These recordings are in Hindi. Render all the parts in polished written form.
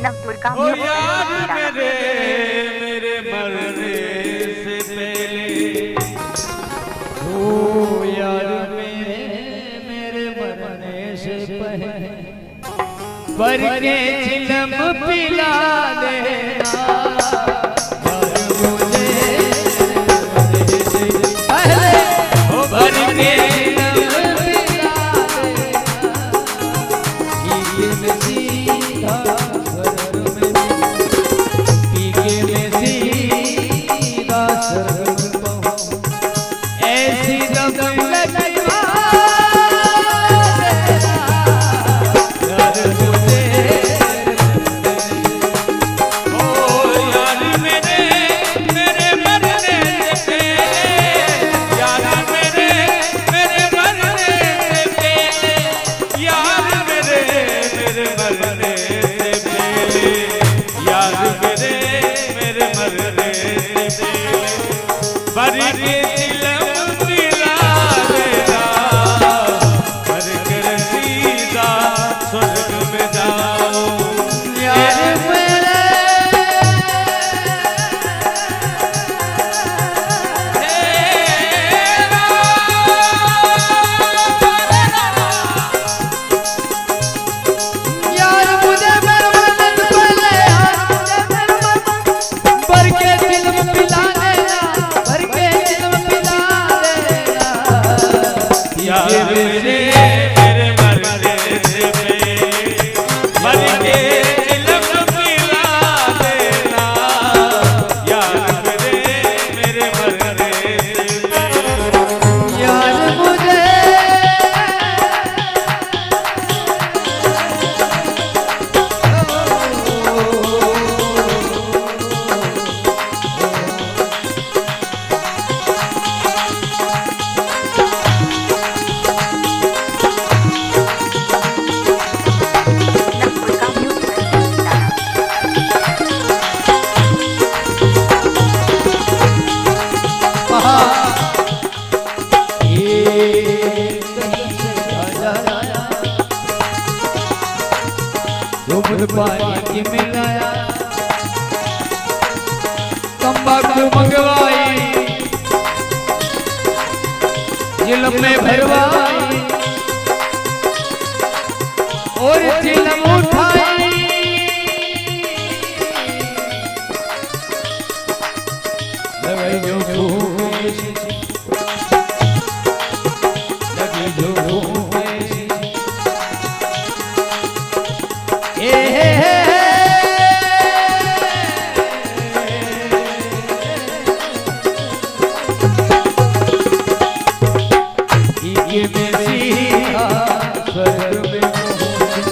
नवदुर्गा ओ यार मेरे मरने से पहले, ओ यार मेरे मरने से पहले पर के चिलम पिला देना यार मुझे मरने से पहले, ओ भर के चिलम पिला देना पी के मैं सीधा स्वर्ग में पहुंच, ऐसी दम लगवा यार मुझे। ओ यार मेरे मरने से पहले, यार मेरे मरने से पहले, यार मेरे मरने से पहले, यार मेरे मरने से पहले भर के चिलम पिला देना, भर कर सीधा स्वर्ग में जाओ यार मेरे यार मुझे मरने से पहले, यार मुझे भर के चिलम पिला देना, भर के चिलम पिला देना यार मेरे मरने से पहले भर के चिलम पिला देना, यार मेरे मरने से पहले। यार मुझे नवदुर्गा पानी की मिलाया तंबाकू मंगवाई, चिलम में भरवाई और चिलम उठाई, लगी जो भूख ऐसी, लगी जो भूख ऐसी, ये मैं सीधा स्वर्ग में पहुंच,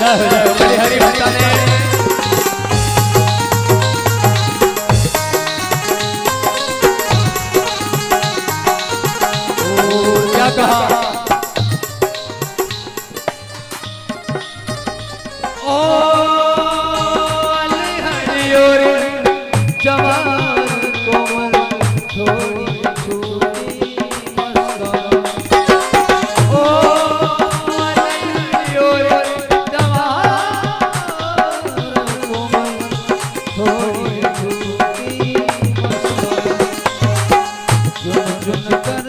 हरि हरि बताने क्या कहा ओ हरि और जवान कोमल थोड़ी छोटी मुस्कान ओ हरि और जवान कोमल थोड़ी छोटी मुस्कान जुन जुन कर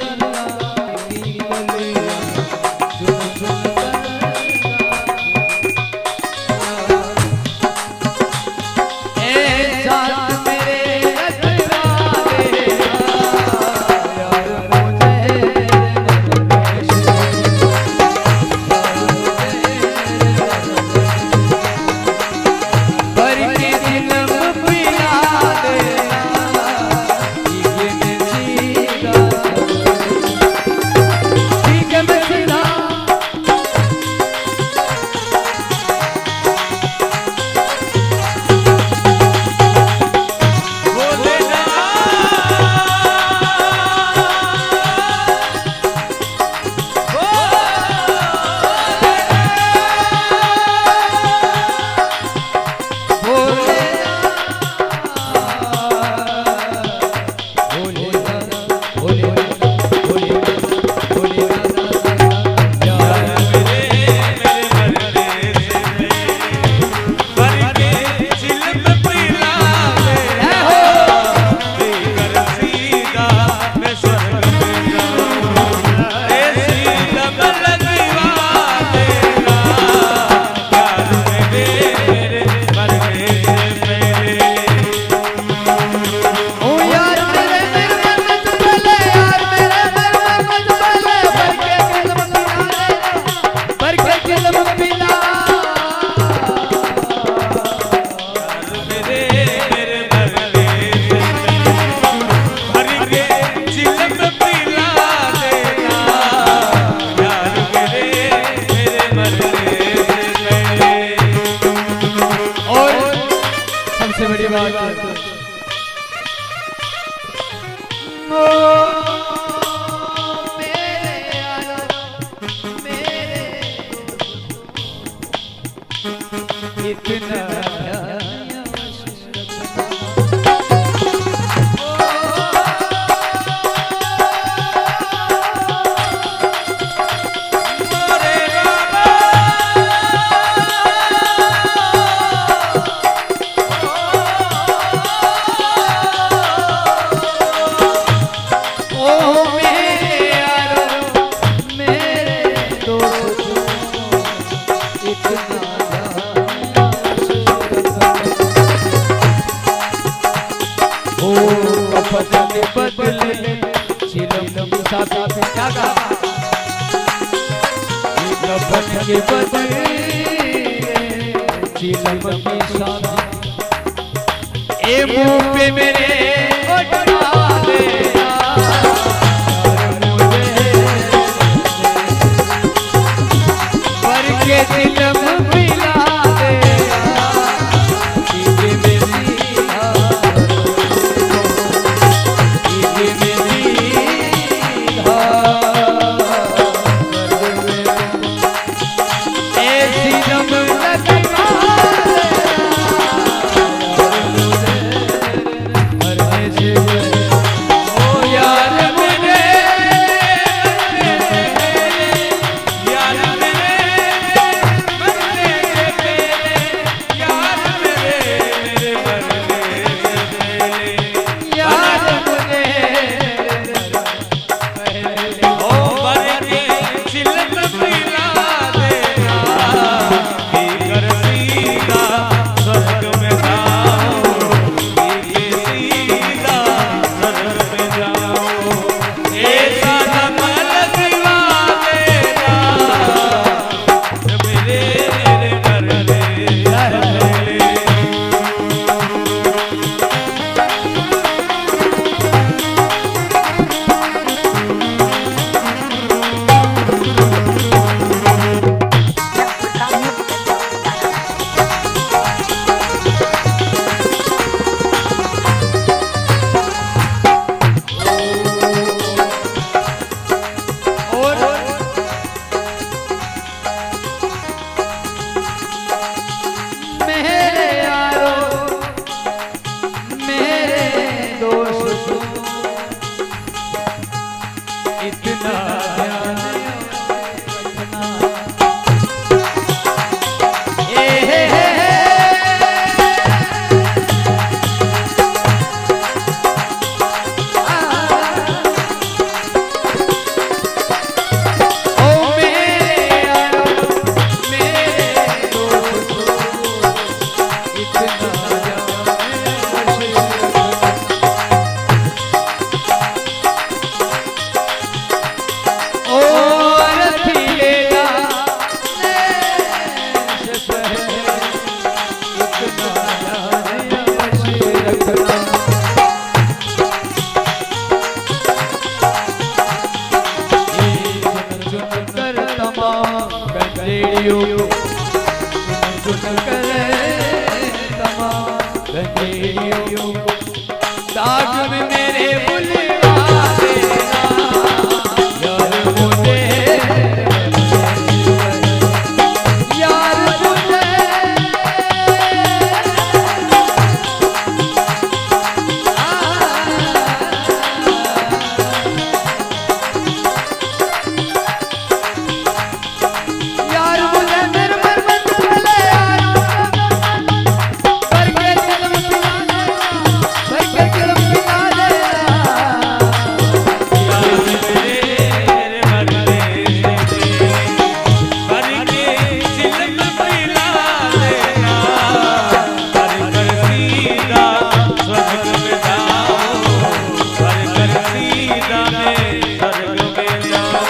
ए मुंह पे मेरे उठा देना पर के दिलम मिला देना ये मेरी ऐसी दम लगा सुन करे तमाम गंजेरियों दाग में मेरे बुलवा देना यार मुझे यार मुझे यार मुझे मेरे मन में चले यार करके जन्म पिलाने करके जन्म पिलाने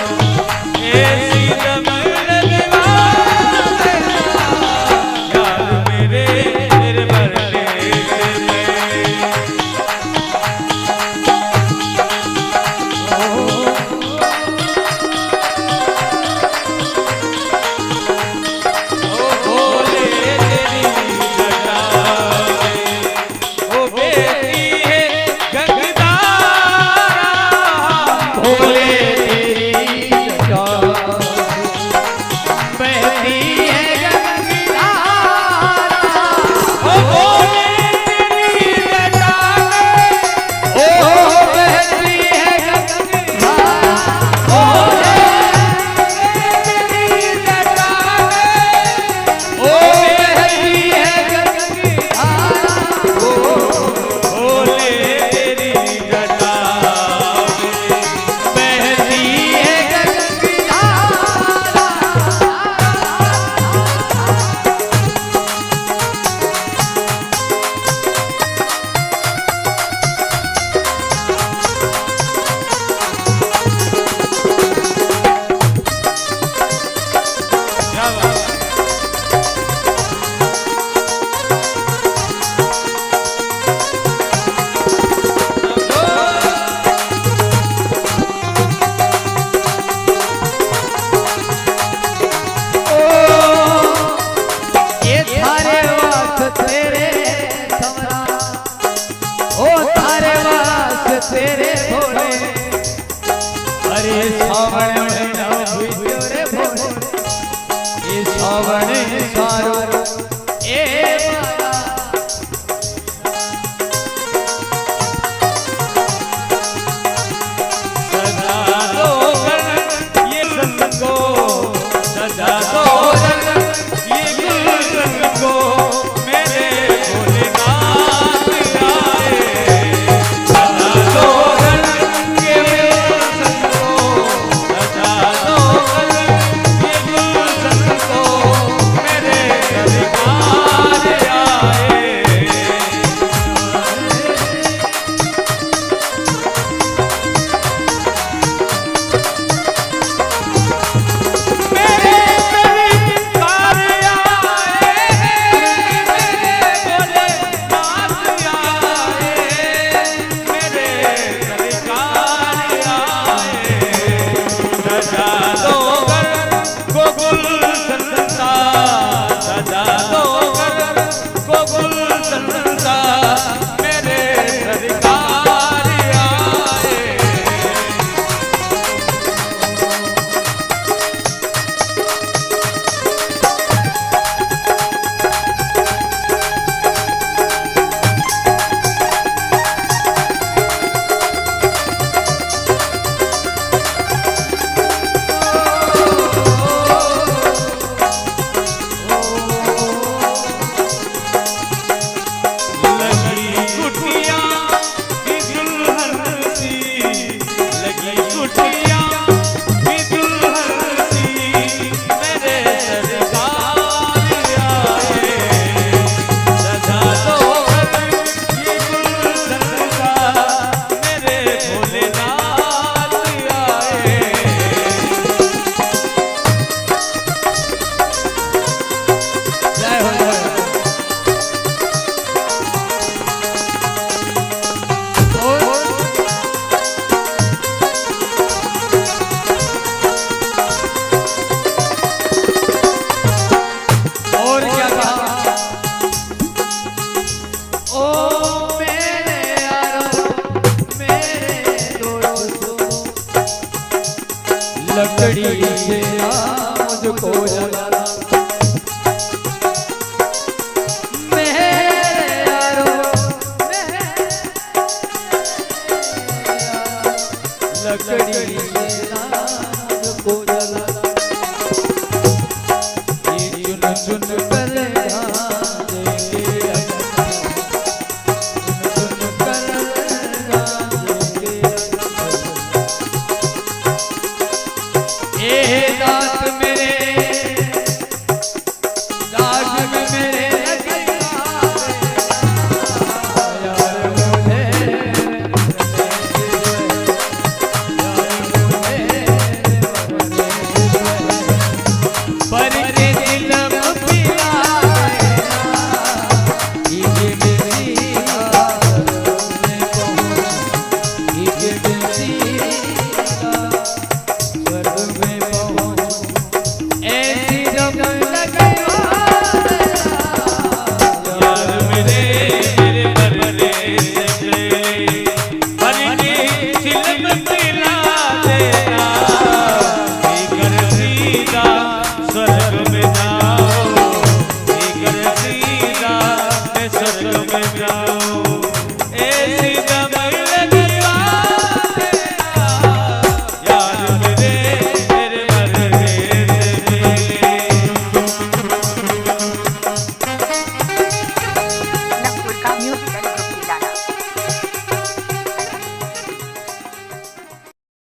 तेरे भोले अरे सावण महीना हुई रे भोले ये सावण सारो ए माला सजा दो ये संग को सजा दो ये संग को मेरे भोलेनाथ आए सजा दो ये संग को सजा दो ये संग को मेरे कर ध्यान दे